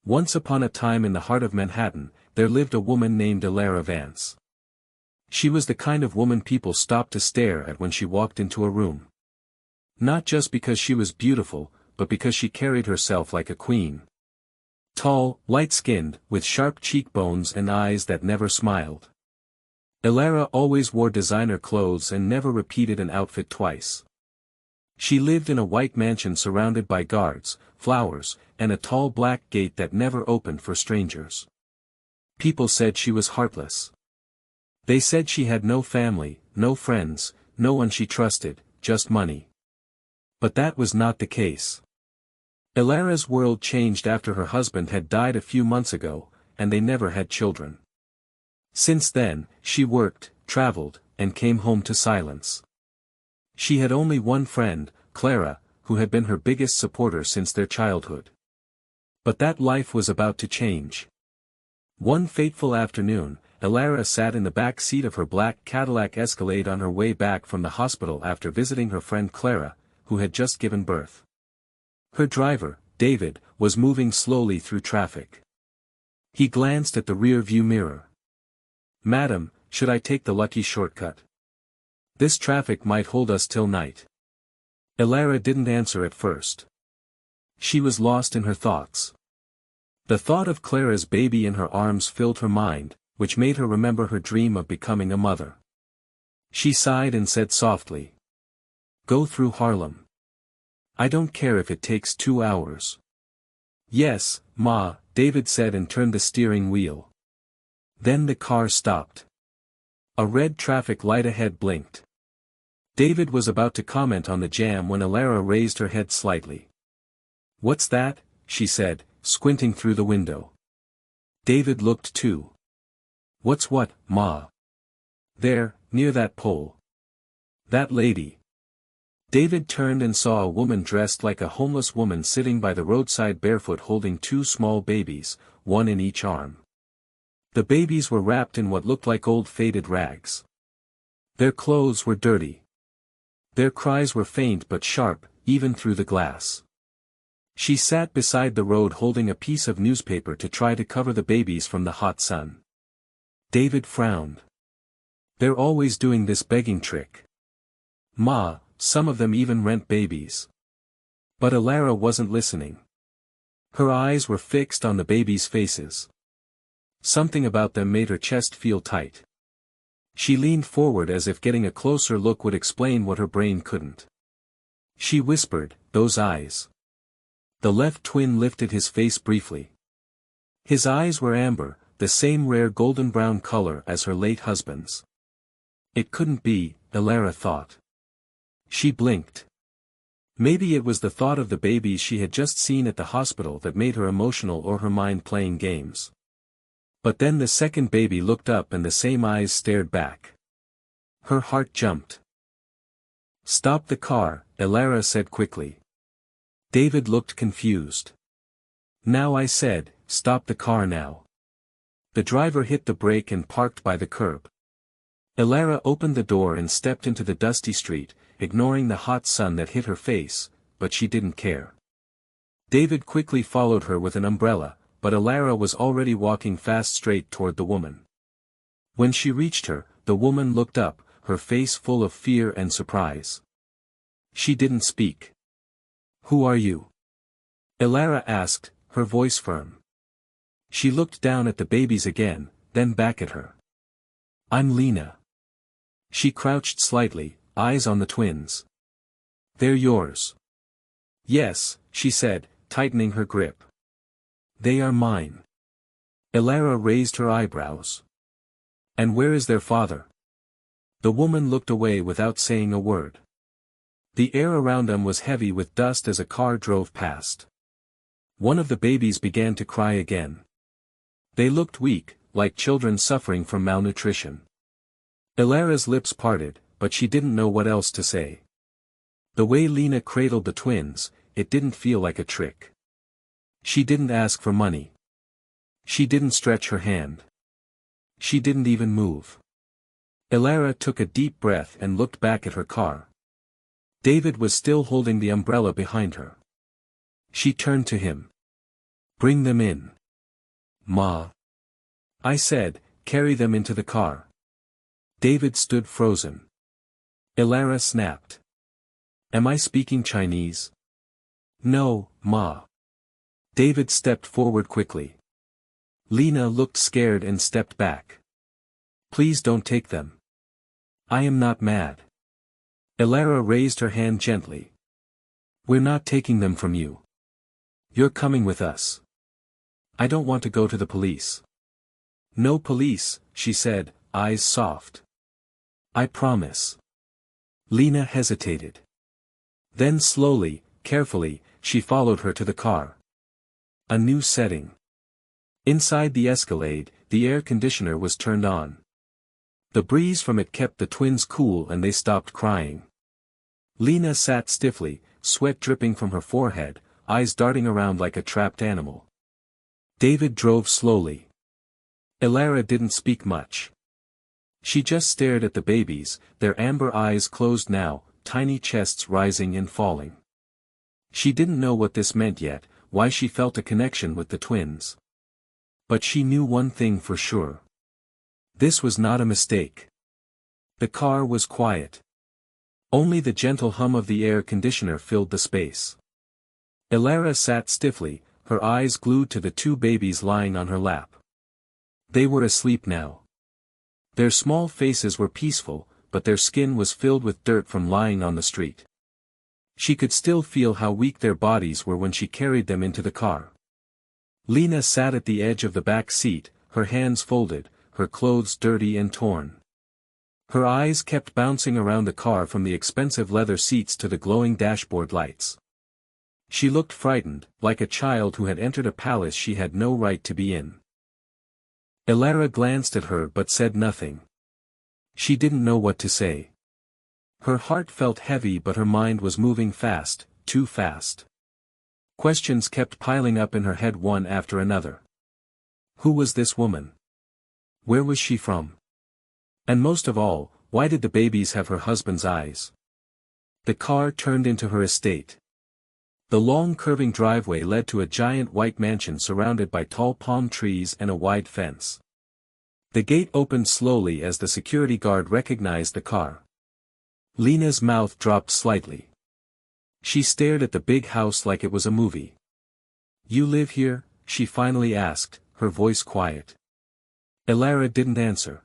Once upon a time in the heart of Manhattan, there lived a woman named Elara Vance. She was the kind of woman people stopped to stare at when she walked into a room. Not just because she was beautiful, but because she carried herself like a queen. Tall, light-skinned, with sharp cheekbones and eyes that never smiled. Elara always wore designer clothes and never repeated an outfit twice. She lived in a white mansion surrounded by guards, flowers, and a tall black gate that never opened for strangers. People said she was heartless. They said she had no family, no friends, no one she trusted, just money. But that was not the case. Elara's world changed after her husband had died a few months ago, and they never had children. Since then, she worked, traveled, and came home to silence. She had only one friend, Clara, who had been her biggest supporter since their childhood. But that life was about to change. One fateful afternoon, Elara sat in the back seat of her black Cadillac Escalade on her way back from the hospital after visiting her friend Clara, who had just given birth. Her driver, David, was moving slowly through traffic. He glanced at the rear-view mirror. "Madam, should I take the lucky shortcut? This traffic might hold us till night." Elara didn't answer at first. She was lost in her thoughts. The thought of Clara's baby in her arms filled her mind, which made her remember her dream of becoming a mother. She sighed and said softly, "Go through Harlem. I don't care if it takes 2 hours." "Yes, Ma," David said and turned the steering wheel. Then the car stopped. A red traffic light ahead blinked. David was about to comment on the jam when Elara raised her head slightly. "What's that?" she said, squinting through the window. David looked too. "What's what, Ma?" "There, near that pole. That lady." David turned and saw a woman dressed like a homeless woman sitting by the roadside barefoot holding 2 small babies, one in each arm. The babies were wrapped in what looked like old faded rags. Their clothes were dirty. Their cries were faint but sharp, even through the glass. She sat beside the road holding a piece of newspaper to try to cover the babies from the hot sun. David frowned. "They're always doing this begging trick. Ma, some of them even rent babies." But Elara wasn't listening. Her eyes were fixed on the babies' faces. Something about them made her chest feel tight. She leaned forward as if getting a closer look would explain what her brain couldn't. She whispered, "Those eyes." The left twin lifted his face briefly. His eyes were amber, the same rare golden brown color as her late husband's. It couldn't be, Elara thought. She blinked. Maybe it was the thought of the babies she had just seen at the hospital that made her emotional or her mind playing games. But then the second baby looked up and the same eyes stared back. Her heart jumped. "Stop the car," Elara said quickly. David looked confused. "Now I said, stop the car now." The driver hit the brake and parked by the curb. Elara opened the door and stepped into the dusty street, ignoring the hot sun that hit her face, but she didn't care. David quickly followed her with an umbrella, but Elara was already walking fast straight toward the woman. When she reached her, the woman looked up, her face full of fear and surprise. She didn't speak. "Who are you?" Elara asked, her voice firm. She looked down at the babies again, then back at her. "I'm Lena." She crouched slightly, eyes on the twins. "They're yours." "Yes," she said, tightening her grip. "They are mine." Elara raised her eyebrows. "And where is their father?" The woman looked away without saying a word. The air around them was heavy with dust as a car drove past. One of the babies began to cry again. They looked weak, like children suffering from malnutrition. Elara's lips parted, but she didn't know what else to say. The way Lena cradled the twins, it didn't feel like a trick. She didn't ask for money. She didn't stretch her hand. She didn't even move. Elara took a deep breath and looked back at her car. David was still holding the umbrella behind her. She turned to him. "Bring them in." Ma. I said, carry them into the car. David stood frozen. Elara snapped. Am I speaking Chinese? No, Ma. David stepped forward quickly. Lena looked scared and stepped back. Please don't take them. I am not mad. Elara raised her hand gently. We're not taking them from you. You're coming with us. I don't want to go to the police. No police, she said, eyes soft. I promise. Lena hesitated. Then slowly, carefully, she followed her to the car. A new setting. Inside the Escalade, the air conditioner was turned on. The breeze from it kept the twins cool and they stopped crying. Lena sat stiffly, sweat dripping from her forehead, eyes darting around like a trapped animal. David drove slowly. Elara didn't speak much. She just stared at the babies, their amber eyes closed now, tiny chests rising and falling. She didn't know what this meant yet, why she felt a connection with the twins. But she knew one thing for sure. This was not a mistake. The car was quiet. Only the gentle hum of the air conditioner filled the space. Elara sat stiffly, her eyes glued to the two babies lying on her lap. They were asleep now. Their small faces were peaceful, but their skin was filled with dirt from lying on the street. She could still feel how weak their bodies were when she carried them into the car. Lena sat at the edge of the back seat, her hands folded, her clothes dirty and torn. Her eyes kept bouncing around the car from the expensive leather seats to the glowing dashboard lights. She looked frightened, like a child who had entered a palace she had no right to be in. Elara glanced at her but said nothing. She didn't know what to say. Her heart felt heavy but her mind was moving fast, too fast. Questions kept piling up in her head one after another. Who was this woman? Where was she from? And most of all, why did the babies have her husband's eyes? The car turned into her estate. The long curving driveway led to a giant white mansion surrounded by tall palm trees and a wide fence. The gate opened slowly as the security guard recognized the car. Lena's mouth dropped slightly. She stared at the big house like it was a movie. You live here? She finally asked, her voice quiet. Elara didn't answer.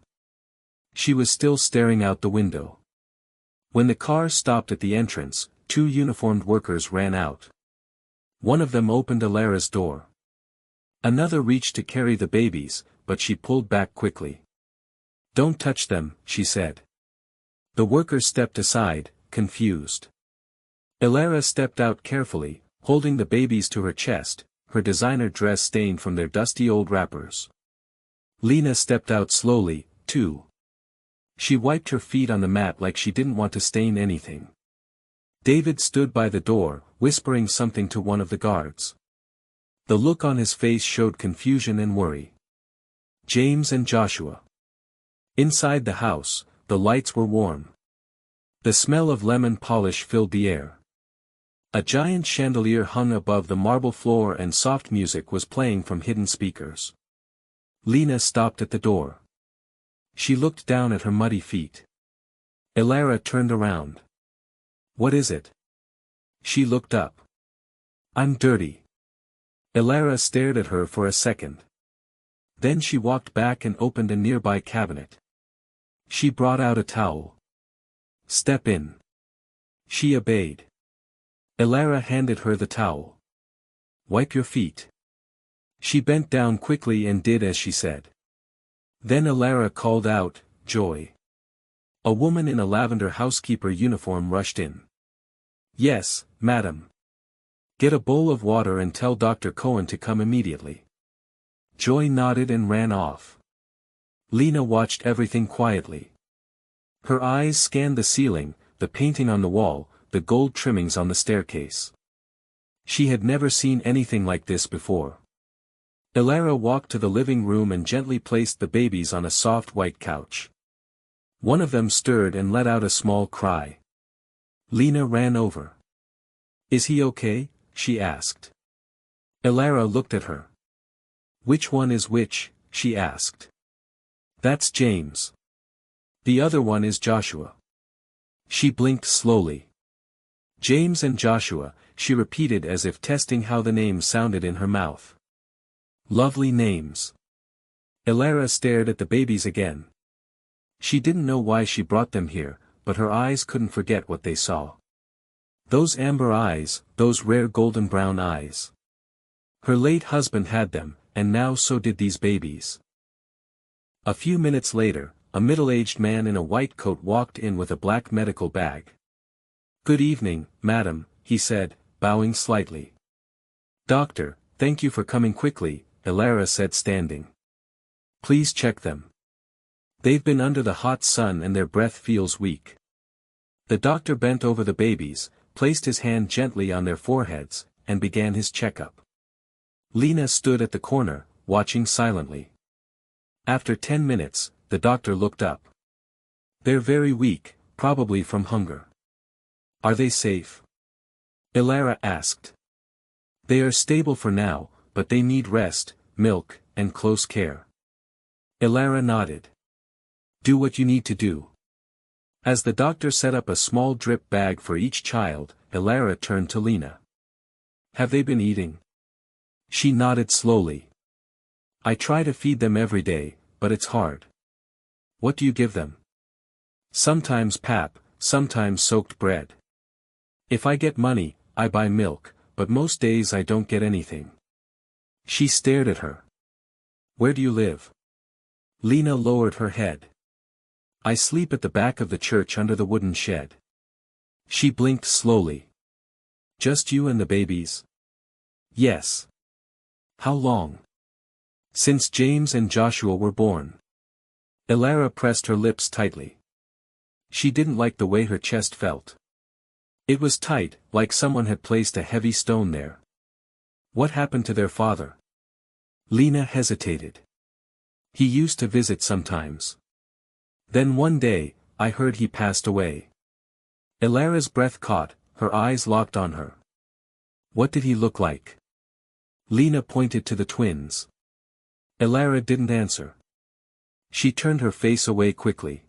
She was still staring out the window. When the car stopped at the entrance, two uniformed workers ran out. One of them opened Elara's door. Another reached to carry the babies, but she pulled back quickly. Don't touch them, she said. The workers stepped aside, confused. Elara stepped out carefully, holding the babies to her chest, her designer dress stained from their dusty old wrappers. Lena stepped out slowly, too. She wiped her feet on the mat like she didn't want to stain anything. David stood by the door, whispering something to one of the guards. The look on his face showed confusion and worry. James and Joshua. Inside the house, the lights were warm. The smell of lemon polish filled the air. A giant chandelier hung above the marble floor and soft music was playing from hidden speakers. Lena stopped at the door. She looked down at her muddy feet. Elara turned around. What is it? She looked up. I'm dirty. Elara stared at her for a second. Then she walked back and opened a nearby cabinet. She brought out a towel. Step in. She obeyed. Elara handed her the towel. Wipe your feet. She bent down quickly and did as she said. Then Elara called out, Joy. A woman in a lavender housekeeper uniform rushed in. Yes, madam. Get a bowl of water and tell Dr. Cohen to come immediately. Joy nodded and ran off. Lena watched everything quietly. Her eyes scanned the ceiling, the painting on the wall, the gold trimmings on the staircase. She had never seen anything like this before. Elara walked to the living room and gently placed the babies on a soft white couch. One of them stirred and let out a small cry. Lena ran over. Is he okay? She asked. Elara looked at her. Which one is which? She asked. That's James. The other one is Joshua. She blinked slowly. James and Joshua, she repeated as if testing how the names sounded in her mouth. Lovely names. Elara stared at the babies again. She didn't know why she brought them here, but her eyes couldn't forget what they saw. Those amber eyes, those rare golden brown eyes. Her late husband had them, and now so did these babies. A few minutes later, a middle-aged man in a white coat walked in with a black medical bag. Good evening, madam, he said, bowing slightly. Doctor, thank you for coming quickly, Elara said standing. Please check them. They've been under the hot sun and their breath feels weak. The doctor bent over the babies, placed his hand gently on their foreheads, and began his checkup. Lena stood at the corner, watching silently. After 10 minutes, the doctor looked up. They're very weak, probably from hunger. Are they safe? Elara asked. They are stable for now, but they need rest, milk, and close care. Elara nodded. Do what you need to do. As the doctor set up a small drip bag for each child, Elara turned to Lena. Have they been eating? She nodded slowly. I try to feed them every day, but it's hard. What do you give them? Sometimes pap, sometimes soaked bread. If I get money, I buy milk, but most days I don't get anything. She stared at her. Where do you live? Lena lowered her head. I sleep at the back of the church under the wooden shed. She blinked slowly. Just you and the babies? Yes. How long? Since James and Joshua were born. Elara pressed her lips tightly. She didn't like the way her chest felt. It was tight, like someone had placed a heavy stone there. What happened to their father? Lena hesitated. He used to visit sometimes. Then one day, I heard he passed away. Elara's breath caught, her eyes locked on her. What did he look like? Lena pointed to the twins. Elara didn't answer. She turned her face away quickly.